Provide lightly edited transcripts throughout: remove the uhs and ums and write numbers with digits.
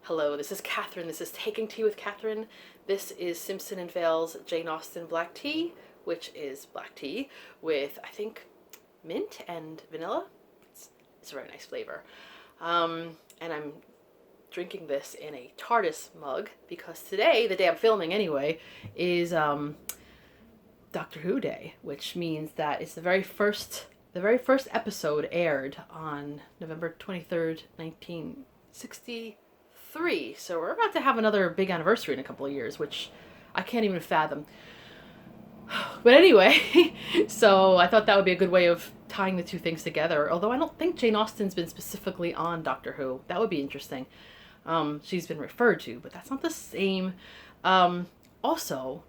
Hello, this is Catherine. This is Taking Tea with Catherine. This is Simpson and Vale's Jane Austen Black Tea, which is black tea with, I think, mint and vanilla. It's a very nice flavor. And I'm drinking this in a TARDIS mug because today, the day I'm filming anyway, is Doctor Who Day, which means that it's the very first episode aired on November 23rd, 1963. So we're about to have another big anniversary in a couple of years, which I can't even fathom. But anyway, so I thought that would be a good way of tying the two things together. Although I don't think Jane Austen's been specifically on Doctor Who. That would be interesting. She's been referred to, but that's not the same. Also,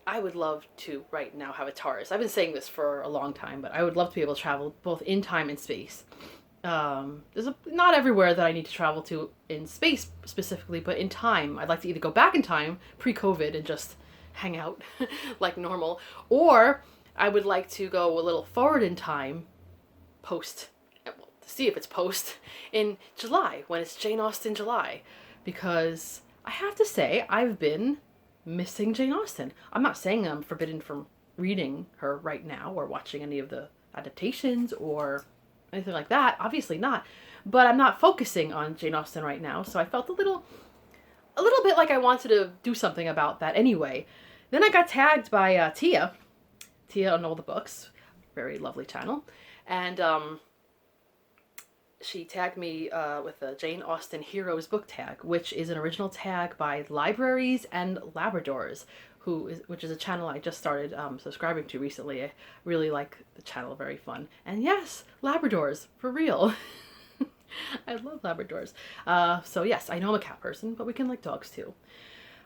I would love to right now have a TARDIS. I've been saying this for a long time, but I would love to be able to travel both in time and space. Not everywhere that I need to travel to in space specifically, but in time. I'd like to either go back in time, pre-COVID, and just hang out like normal, or I would like to go a little forward in time, post, well, to see if it's post, in July, when it's Jane Austen July, because I have to say, I've been missing Jane Austen. I'm not saying I'm forbidden from reading her right now, or watching any of the adaptations, or anything like that, obviously not, but I'm not focusing on Jane Austen right now, so I felt a little bit like I wanted to do something about that anyway. Then I got tagged by Tia on all the books, very lovely channel, and she tagged me with the Jane Austen Heroes book tag, which is an original tag by Libraries and Labradors, which is a channel I just started subscribing to recently. I really like the channel, very fun. And yes, Labradors, for real. I love Labradors. So yes, I know I'm a cat person, but we can like dogs too.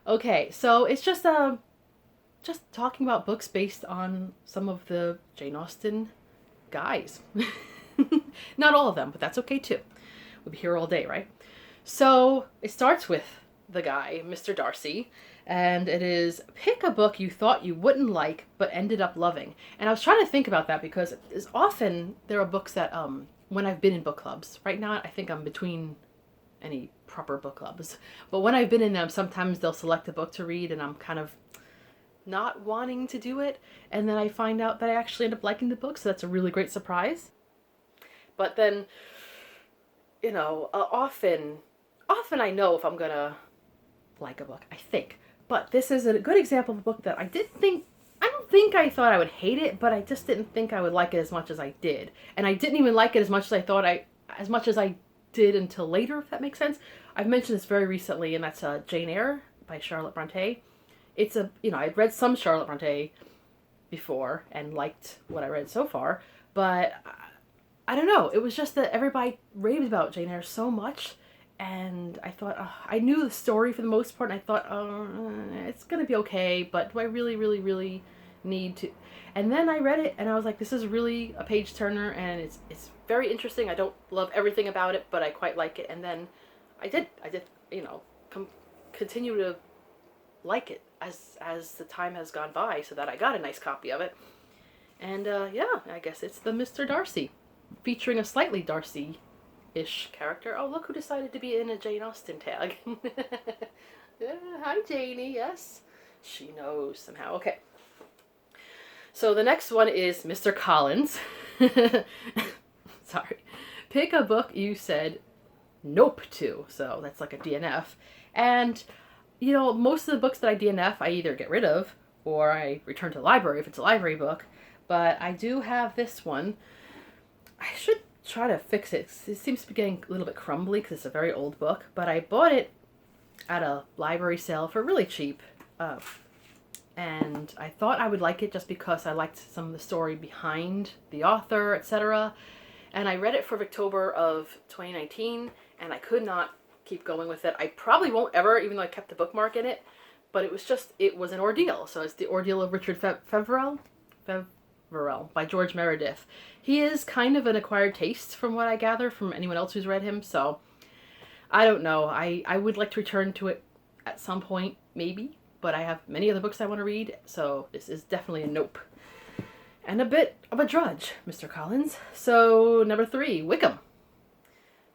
Okay, so it's just talking about books based on some of the Jane Austen guys. Not all of them, but that's okay too. We'll be here all day, right? So it starts with the guy, Mr. Darcy, and it is pick a book you thought you wouldn't like but ended up loving. And I was trying to think about that because as often there are books that when I've been in book clubs, right now I think I'm between any proper book clubs, but when I've been in them, sometimes they'll select a book to read and I'm kind of not wanting to do it, and then I find out that I actually end up liking the book, so that's a really great surprise. But then, often I know if I'm gonna like a book, I think. But this is a good example of a book that I don't think I thought I would hate it, but I just didn't think I would like it as much as I did. And I didn't even like it as much as I did until later, if that makes sense. I've mentioned this very recently, and that's Jane Eyre by Charlotte Bronte. It's I'd read some Charlotte Bronte before and liked what I read so far, but I don't know. It was just that everybody raved about Jane Eyre so much, and I thought, I knew the story for the most part, and I thought, it's going to be okay, but do I really, really, really need to? And then I read it, and I was like, this is really a page-turner, and it's very interesting. I don't love everything about it, but I quite like it. And then I did, continue to like it as the time has gone by, so that I got a nice copy of it. And, I guess it's the Mr. Darcy, featuring a slightly Darcy-ish character. Oh, look who decided to be in a Jane Austen tag. Hi, Janie. Yes, she knows somehow. Okay. So the next one is Mr. Collins. Sorry. Pick a book you said nope to. So that's like a DNF. And, most of the books that I DNF, I either get rid of or I return to the library if it's a library book. But I do have this one. I should try to fix it. It seems to be getting a little bit crumbly because it's a very old book, but I bought it at a library sale for really cheap, and I thought I would like it just because I liked some of the story behind the author, etc. And I read it for October of 2019, and I could not keep going with it. I probably won't ever, even though I kept the bookmark in it, but it was an ordeal. So it's The Ordeal of Richard Feverel by George Meredith. He is kind of an acquired taste from what I gather from anyone else who's read him, so I don't know. I would like to return to it at some point, maybe, but I have many other books I want to read, so this is definitely a nope. And a bit of a drudge, Mr. Collins. So, number 3, Wickham.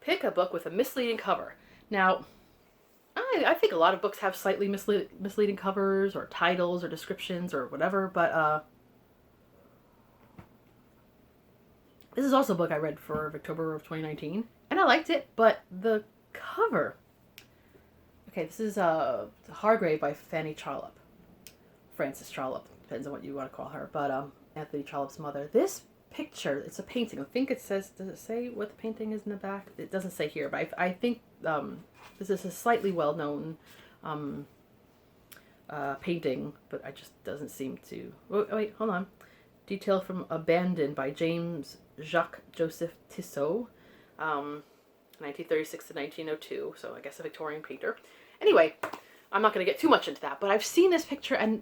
Pick a book with a misleading cover. Now, I think a lot of books have slightly misleading covers or titles or descriptions or whatever, but this is also a book I read for October of 2019, and I liked it, but the cover... Okay, this is Hargrave by Fanny Trollope. Frances Trollope, depends on what you want to call her, but Anthony Trollope's mother. This picture, it's a painting. I think it says, does it say what the painting is in the back? It doesn't say here, but I think this is a slightly well-known painting, but it just doesn't seem to... Oh, wait, hold on. Detail from Abandon by James Jacques Joseph Tissot, 1936 to 1902, so I guess a Victorian painter. Anyway, I'm not going to get too much into that, but I've seen this picture, and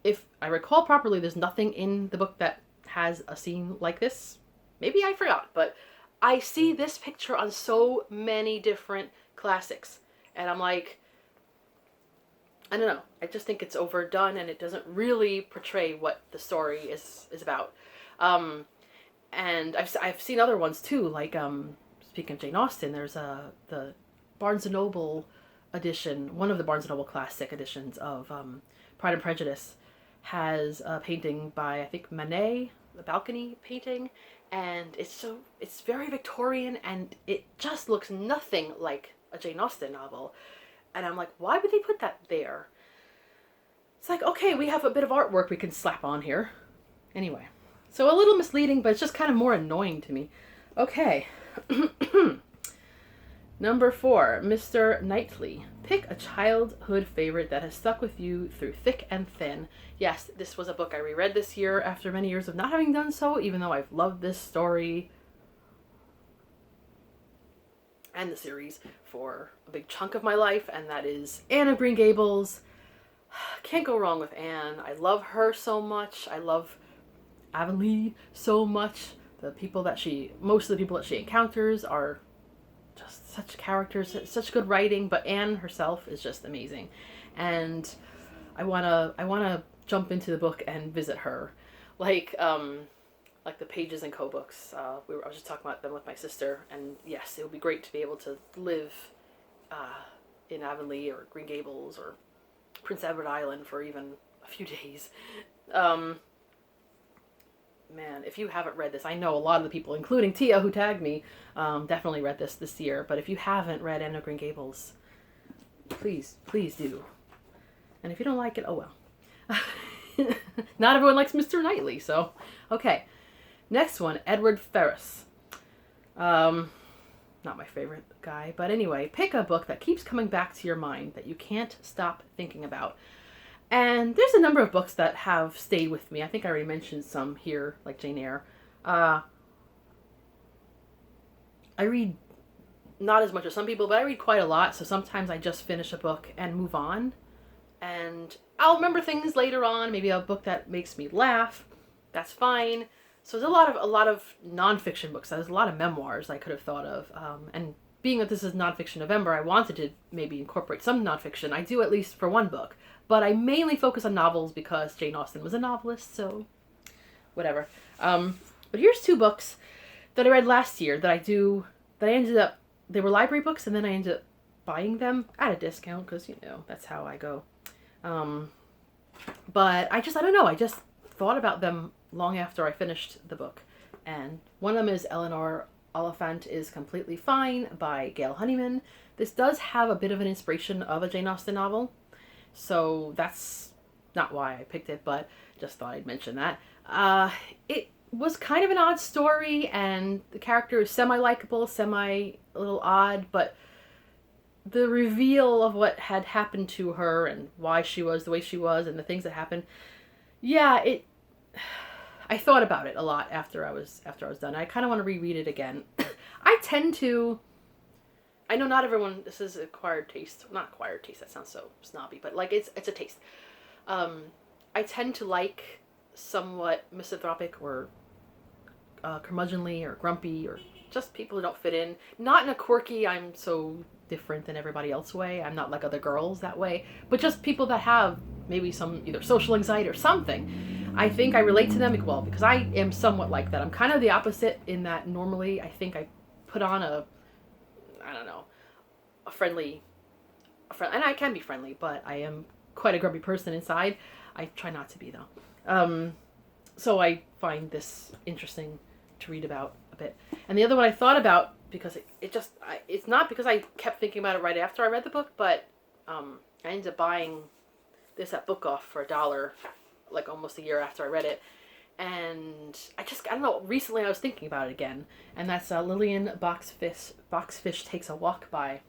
if I recall properly, there's nothing in the book that has a scene like this. Maybe I forgot, but I see this picture on so many different classics, and I'm like, I don't know, I just think it's overdone, and it doesn't really portray what the story is about. And I've seen other ones too, like, speaking of Jane Austen, there's the Barnes & Noble edition, one of the Barnes & Noble classic editions of Pride and Prejudice, has a painting by, I think, Manet, the balcony painting, and it's very Victorian, and it just looks nothing like a Jane Austen novel. And I'm like, why would they put that there? It's like, okay, we have a bit of artwork we can slap on here. Anyway, so a little misleading, but it's just kind of more annoying to me. Okay. Number 4, Mr. Knightley. Pick a childhood favorite that has stuck with you through thick and thin. Yes, this was a book I reread this year after many years of not having done so, even though I've loved this story and the series for a big chunk of my life, and that is Anne of Green Gables. Can't go wrong with Anne. I love her so much. I love Avonlea so much. Most of the people that she encounters are just such characters, such good writing, but Anne herself is just amazing. And I wanna jump into the book and visit her. Like the Pages and Co books. I was just talking about them with my sister, and yes, it would be great to be able to live in Avonlea or Green Gables or Prince Edward Island for even a few days. Man, if you haven't read this, I know a lot of the people, including Tia, who tagged me, definitely read this year. But if you haven't read Anne of Green Gables, please do. And if you don't like it, oh well. Not everyone likes Mr. Knightley, so okay. Next one, Edward Ferrars. Not my favorite guy, but anyway, pick a book that keeps coming back to your mind that you can't stop thinking about. And there's a number of books that have stayed with me. I think I already mentioned some here, like Jane Eyre. I read not as much as some people, but I read quite a lot, so sometimes I just finish a book and move on. And I'll remember things later on, maybe a book that makes me laugh. That's fine. So there's a lot of nonfiction books. There's a lot of memoirs I could have thought of. And being that this is Nonfiction November, I wanted to maybe incorporate some nonfiction. I do, at least for one book. But I mainly focus on novels because Jane Austen was a novelist, so whatever. But here's 2 books that I read last year that I ended up, they were library books, and then I ended up buying them at a discount because, that's how I go. But I don't know, I just thought about them long after I finished the book. And one of them is Eleanor, Oliphant is Completely Fine by Gail Honeyman. This does have a bit of an inspiration of a Jane Austen novel. So that's not why I picked it, but just thought I'd mention that. It was kind of an odd story, and the character is semi-likable, semi-a-little odd, but the reveal of what had happened to her and why she was the way she was and the things that happened, I thought about it a lot after I was done. I kind of want to reread it again. I know not everyone, this is acquired taste. Not acquired taste, that sounds so snobby, but like it's a taste. I tend to like somewhat misanthropic or curmudgeonly or grumpy or just people who don't fit in. Not in a quirky, I'm so different than everybody else way. I'm not like other girls that way. But just people that have maybe some either social anxiety or something. I think I relate to them well because I am somewhat like that. I'm kind of the opposite in that normally I think I put on a friendly, and I can be friendly, but I am quite a grumpy person inside. I try not to be though. So I find this interesting to read about a bit. And the other one I thought about, because it's not because I kept thinking about it right after I read the book, but I ended up buying this at Book Off for $1, like almost a year after I read it. And I don't know, recently I was thinking about it again. And that's Lillian Boxfish Takes a Walk by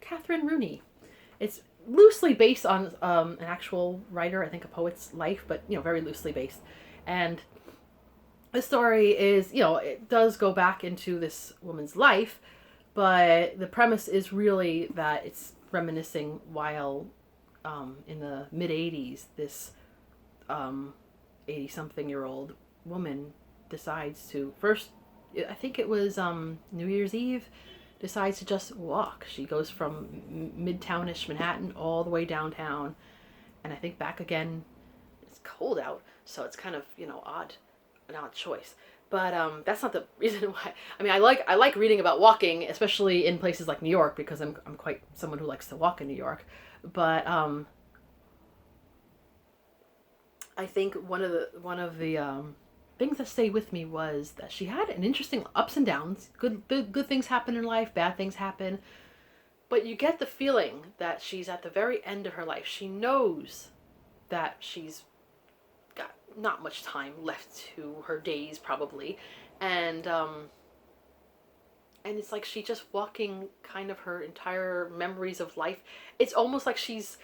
Catherine Rooney. It's loosely based on an actual writer, I think a poet's life, but, very loosely based. And the story is, it does go back into this woman's life, but the premise is really that it's reminiscing while in the mid-'80s, this 80-something-year-old woman decides to, first, I think it was New Year's Eve, decides to just walk. She goes from midtownish Manhattan all the way downtown, and I think back again. It's cold out, so it's kind of, an odd choice. But that's not the reason why. I mean, I like reading about walking, especially in places like New York, because I'm quite someone who likes to walk in New York. But I think one of the things that stayed with me was that she had an interesting ups and downs. Good things happen in life, bad things happen, but you get the feeling that she's at the very end of her life. She knows that she's got not much time left to her days, probably, and it's like she's just walking kind of her entire memories of life. It's almost like she's,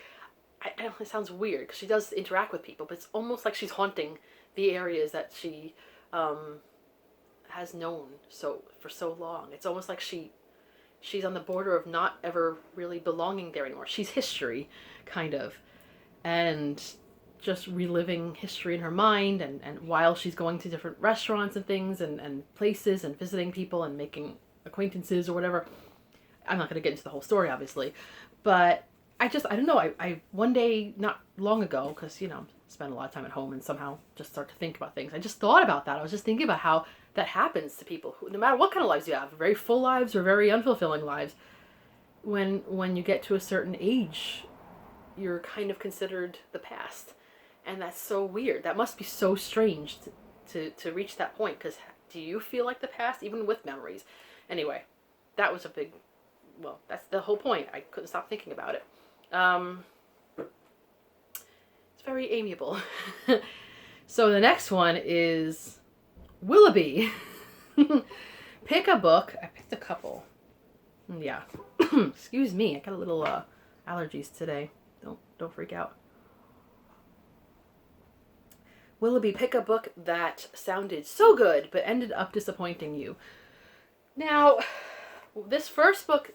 I know it sounds weird because she does interact with people, but it's almost like she's haunting the areas that she has known for so long. It's almost like she's on the border of not ever really belonging there anymore. She's history, kind of, and just reliving history in her mind, and while she's going to different restaurants and things and places and visiting people and making acquaintances or whatever. I'm not going to get into the whole story, obviously, but I don't know, I one day, not long ago, because, spend a lot of time at home and somehow just start to think about things. I just thought about that. I was just thinking about how that happens to people who, no matter what kind of lives you have, very full lives or very unfulfilling lives, when you get to a certain age, you're kind of considered the past. And that's so weird. That must be so strange to reach that point, because do you feel like the past, even with memories? Anyway, that was that's the whole point. I couldn't stop thinking about it. It's very amiable. So the next one is Willoughby. Pick a book. I picked a couple. Yeah. Excuse me. I got a little allergies today. Don't freak out. Willoughby, pick a book that sounded so good but ended up disappointing you. Now, this first book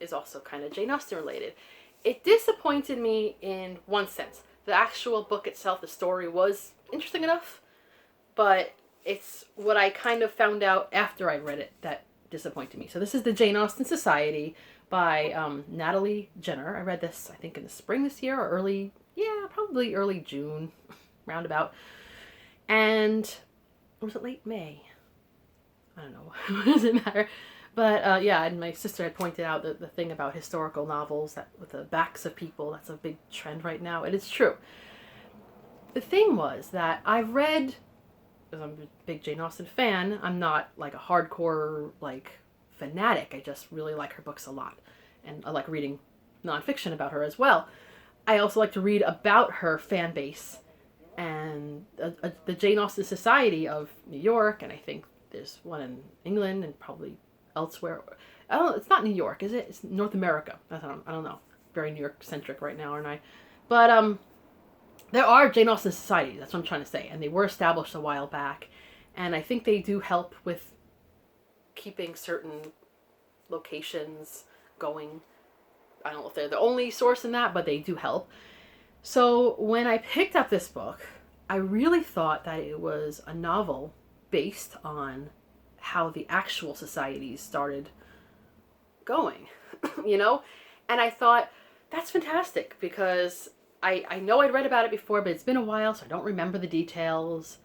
is also kind of Jane Austen related. It disappointed me in one sense. The actual book itself, the story, was interesting enough, but it's what I kind of found out after I read it that disappointed me. So this is the Jane Austen Society by Natalie Jenner. I read this, I think, in the spring this year, or probably early June, roundabout. And was it late May? I don't know. What does it matter? But and my sister had pointed out the thing about historical novels that with the backs of people, that's a big trend right now, and it's true. The thing was that I've read, because I'm a big Jane Austen fan, I'm not like a hardcore fanatic. I just really like her books a lot, and I like reading nonfiction about her as well. I also like to read about her fan base and the Jane Austen Society of New York, and I think there's one in England and probably elsewhere. I don't know, it's not New York, is it? It's North America. I don't know. Very New York centric right now, aren't I? But there are Jane Austen societies, that's what I'm trying to say, and they were established a while back, and I think they do help with keeping certain locations going. I don't know if they're the only source in that, but they do help. So when I picked up this book, I really thought that it was a novel based on how the actual societies started going, And I thought, that's fantastic, because I know I'd read about it before, but it's been a while, so I don't remember the details.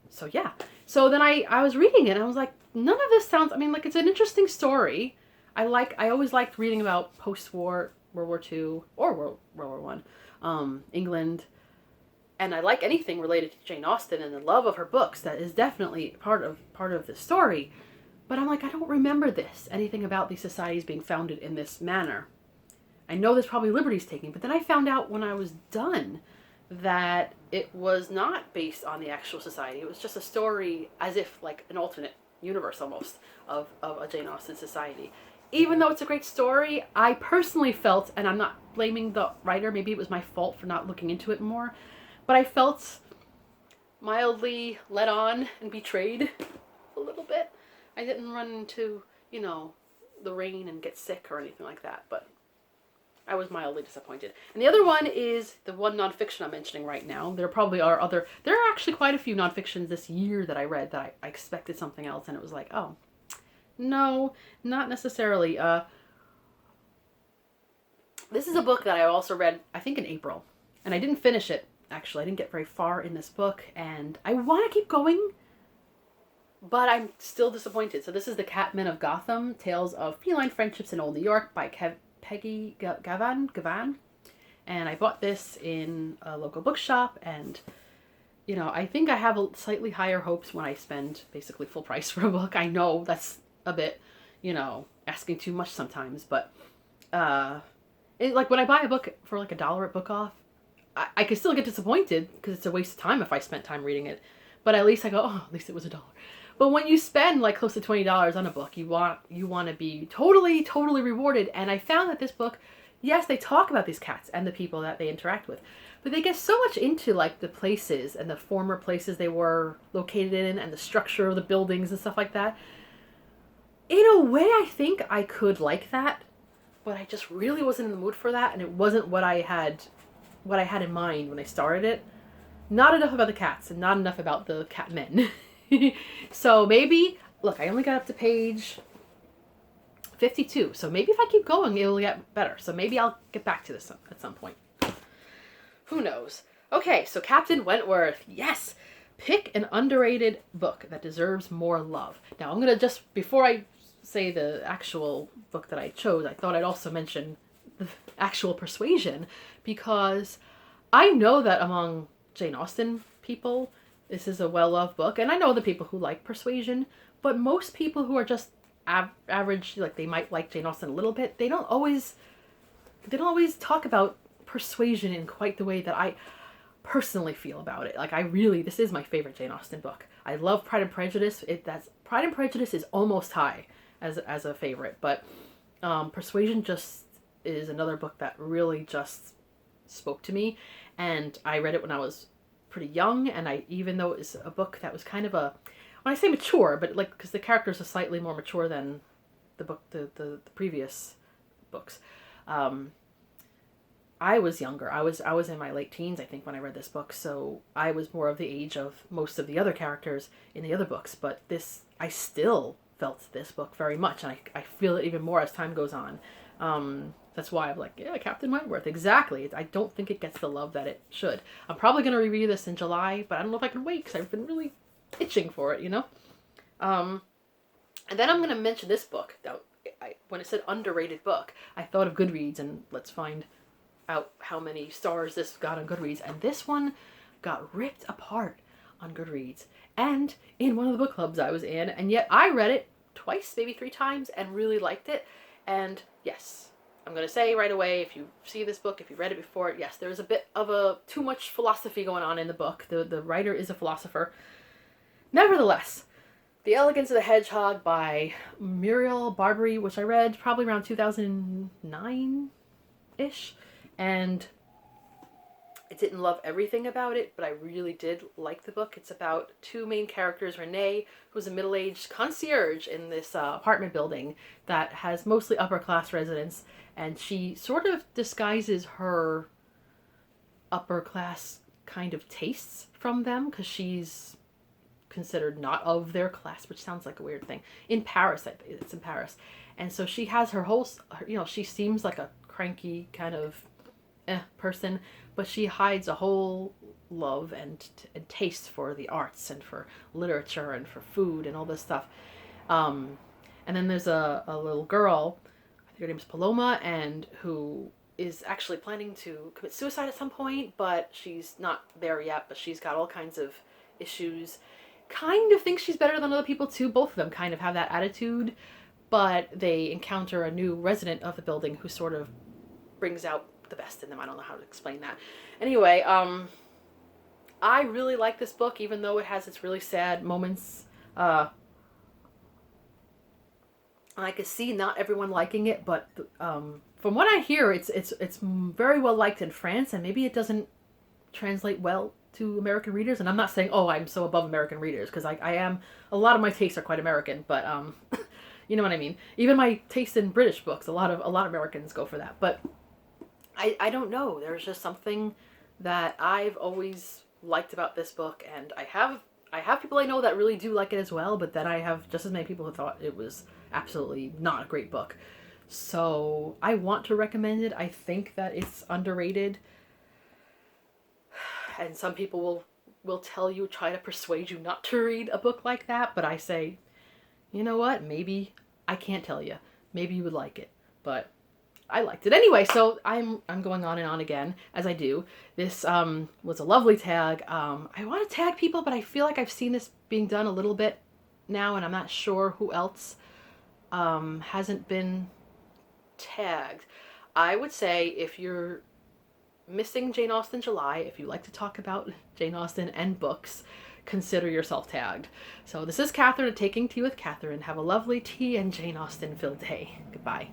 So yeah. So then I was reading it, and I was like, none of this sounds, it's an interesting story. I always liked reading about post-war World War II or World War One, England, and I like anything related to Jane Austen and the love of her books. That is definitely part of the story. But I'm like, I don't remember anything about these societies being founded in this manner. I know there's probably liberties taken, but then I found out when I was done that it was not based on the actual society. It was just a story, as if like an alternate universe almost of a Jane Austen society. Even though it's a great story, I personally felt, and I'm not blaming the writer, maybe it was my fault for not looking into it more, but I felt mildly led on and betrayed a little bit. I didn't run into, the rain and get sick or anything like that, but I was mildly disappointed. And the other one is the one nonfiction I'm mentioning right now. There probably are there are actually quite a few nonfictions this year that I read that I expected something else, and it was like, oh, no, not necessarily. This is a book that I also read, I think in April, and I didn't finish it, actually. I didn't get very far in this book, and I want to keep going, but I'm still disappointed. So this is The Catman of Gotham, Tales of Feline Friendships in Old New York by Peggy Gavan. And I bought this in a local bookshop, and, I think I have slightly higher hopes when I spend basically full price for a book. I know that's a bit, asking too much sometimes, but, like when I buy a book for like $1 at Book Off, I could still get disappointed because it's a waste of time if I spent time reading it. But at least I go, oh, at least it was $1. But when you spend like close to $20 on a book, you want to be totally rewarded. And I found that this book, yes, they talk about these cats and the people that they interact with, but they get so much into like the places and the former places they were located in and the structure of the buildings and stuff like that. In a way, I think I could like that, but I just really wasn't in the mood for that, and it wasn't what I had in mind when I started it. Not enough about the cats and not enough about the catmen. So maybe, look, I only got up to page 52. So maybe if I keep going, it'll get better. So maybe I'll get back to this at some point. Who knows? Okay, so Captain Wentworth. Yes! Pick an underrated book that deserves more love. Now, I'm going to just, before I say the actual book that I chose, I thought I'd also mention the actual Persuasion, because I know that among Jane Austen people, this is a well-loved book, and I know the people who like Persuasion, but most people who are just average, like they might like Jane Austen a little bit, they don't always talk about Persuasion in quite the way that I personally feel about it. Like this is my favorite Jane Austen book. I love Pride and Prejudice. Pride and Prejudice is almost high as a favorite, but Persuasion just is another book that really just spoke to me, and I read it when I was pretty young, and even though it was a book that was kind of when I say mature, but like, because the characters are slightly more mature than the previous books. I was younger. I was in my late teens, I think, when I read this book, so I was more of the age of most of the other characters in the other books, but I still felt this book very much, and I feel it even more as time goes on. That's why I'm like, yeah, Captain Wentworth, exactly. I don't think it gets the love that it should. I'm probably going to review this in July, but I don't know if I can wait, because I've been really itching for it, And then I'm going to mention this book. When it said underrated book, I thought of Goodreads, and let's find out how many stars this got on Goodreads. And this one got ripped apart on Goodreads and in one of the book clubs I was in, and yet I read it twice, maybe 3 times, and really liked it. And yes, I'm going to say right away, if you see this book, if you read it before, yes, there's a bit of too much philosophy going on in the book. The writer is a philosopher. Nevertheless, The Elegance of the Hedgehog by Muriel Barbary, which I read probably around 2009-ish, and I didn't love everything about it, but I really did like the book. It's about 2 main characters. Renee, who's a middle-aged concierge in this apartment building that has mostly upper-class residents, and she sort of disguises her upper-class kind of tastes from them, because she's considered not of their class, which sounds like a weird thing. In Paris, it's in Paris. And so she has her whole, she seems like a cranky kind of person, but she hides a whole love and taste for the arts and for literature and for food and all this stuff. And then there's a little girl think her name is Paloma, and who is actually planning to commit suicide at some point, but she's not there yet, but she's got all kinds of issues. Kind of thinks she's better than other people too. Both of them kind of have that attitude, but they encounter a new resident of the building who sort of brings out the best in them. I don't know how to explain that. Anyway, I really like this book, even though it has its really sad moments. I could see not everyone liking it, but from what I hear, it's very well liked in France, and maybe it doesn't translate well to American readers. And I'm not saying, oh, I'm so above American readers, because I am. A lot of my tastes are quite American, but you know what I mean. Even my taste in British books, a lot of Americans go for that. But I don't know. There's just something that I've always liked about this book, and I have people I know that really do like it as well, but then I have just as many people who thought it was absolutely not a great book. So I want to recommend it. I think that it's underrated. And some people will tell you, try to persuade you not to read a book like that, but I say, you know what? Maybe, I can't tell you. Maybe you would like it, but I liked it. Anyway, so I'm going on and on again, as I do. This was a lovely tag. I want to tag people, but I feel like I've seen this being done a little bit now, and I'm not sure who else hasn't been tagged. I would say if you're missing Jane Austen July, if you like to talk about Jane Austen and books, consider yourself tagged. So this is Catherine at Taking Tea with Catherine. Have a lovely tea and Jane Austen filled day. Goodbye.